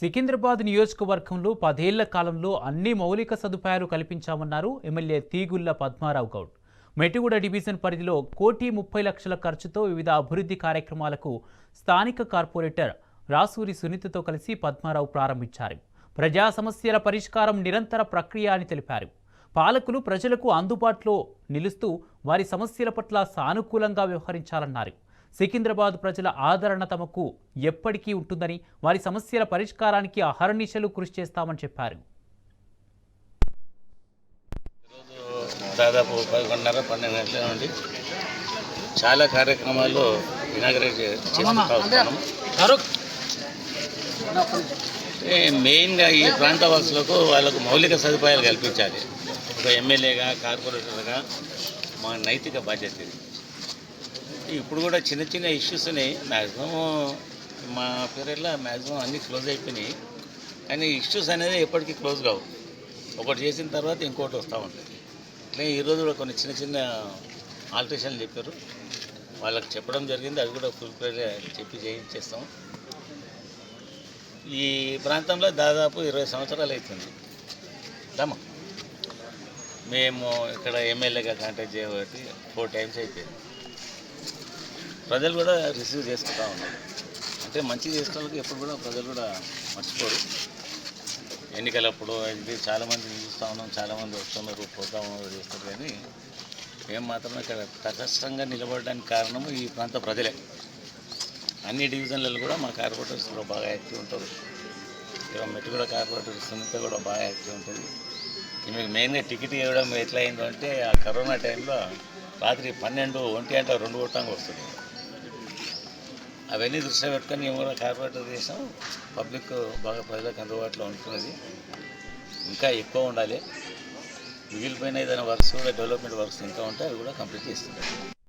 సికింద్రాబాద్ నియోజకవర్గంలో 10 ఏళ్ల కాలంలో అన్ని మౌలిక సదుపాయాలు కల్పించామన్నారు ఎమ్మెల్యే తీగుళ్ల పద్మారావు గౌడ్. మెటిగూడ డివిజన్ పరిధిలో 1,30,00,000 ఖర్చుతో వివిధ అభివృద్ధి కార్యక్రమాలకు స్థానిక కార్పొరేటర్ రాసూరి సునీతతో కలిసి పద్మారావు ప్రారంభించారు. ప్రజా సమస్యల పరిష్కారం నిరంతర ప్రక్రియ అని తెలిపారు. పాలకులు ప్రజలకు అందుబాటులో నిలుస్తూ వారి సమస్యల పట్ల సానుకూలంగా వ్యవహరించాలన్నారు. సికింద్రాబాద్ ప్రజల ఆదరణ తమకు ఎప్పటికీ ఉంటుందని, వారి సమస్యల పరిష్కారానికి అహర్నిశలు కృషి చేస్తామని చెప్పారు. దాదాపు 11:30-12 గంటల నుండి చాలా కార్యక్రమాల్లో ఇనాగరేట్ చేసుకుంటాం. మెయిన్గా ఈ ప్రాంత వాసులకు వాళ్ళకు మౌలిక సదుపాయాలు కల్పించాలి. ఒక ఎమ్మెల్యేగా, కార్పొరేటర్గా మా నైతిక బాధ్యత ఇది. ఇప్పుడు కూడా చిన్న చిన్న ఇష్యూస్ని మ్యాక్సిమం మా పీరియడ్లో మ్యాక్సిమం అన్నీ క్లోజ్ అయిపోయినాయి. కానీ ఇష్యూస్ అనేది ఎప్పటికీ క్లోజ్ కావు. ఒకటి చేసిన తర్వాత ఇంకోటి వస్తూ ఉంటుంది. అట్లే ఈరోజు కూడా కొన్ని చిన్న చిన్న ఆల్టరేషన్లు చెప్పారు, వాళ్ళకి చెప్పడం జరిగింది. అది కూడా ఫుల్ ప్లేట్ చెప్పి చేయించేస్తాం. ఈ ప్రాంతంలో దాదాపు 20 సంవత్సరాలు అవుతుంది. దమ్మా మేము ఇక్కడ ఎమ్మెల్యేగా కాంటాక్ట్ చేయబట్టి 4 టైమ్స్ అయిపోయింది. ప్రజలు కూడా రిసీవ్ చేసుకుంటూ ఉన్నారు. అంటే మంచి చేసేవాళ్ళకి ఎప్పుడు కూడా ప్రజలు కూడా మర్చిపోరు. ఎన్నికలప్పుడు ఇది చాలామంది చూస్తూ ఉన్నాం, చాలామంది వస్తున్నారు, పోతాము, చేస్తారు. కానీ మేము మాత్రం ఇక్కడ తటస్థంగా నిలబడడానికి కారణము ఈ ప్రాంత ప్రజలే. అన్ని డివిజన్లలో కూడా మా కార్పొరేటర్స్ కూడా బాగా యాక్టివ్ ఉంటారు. ఇక్కడ మెట్టిగూడ కార్పొరేటర్ సునీత కూడా బాగా యాక్టివ్ ఉంటుంది. మీకు మెయిన్గా టికెట్ ఇవ్వడం ఎట్లా అయిందో అంటే ఆ కరోనా టైంలో రాత్రి 12, 1 గంట 2 గంటలకు వస్తుంది. అవన్నీ దృష్టిలో పెట్టుకొని మేము కూడా కార్పొరేటర్ చేసాం. పబ్లిక్ బాగా ప్రజలకు అందుబాటులో ఉంటున్నది. ఇంకా ఎక్కువ ఉండాలి. మిగిలిపోయిన ఏదైనా వర్క్స్ కూడా, డెవలప్మెంట్ వర్క్స్ ఇంకా ఉంటే అవి కూడా కంప్లీట్ చేస్తున్నారు.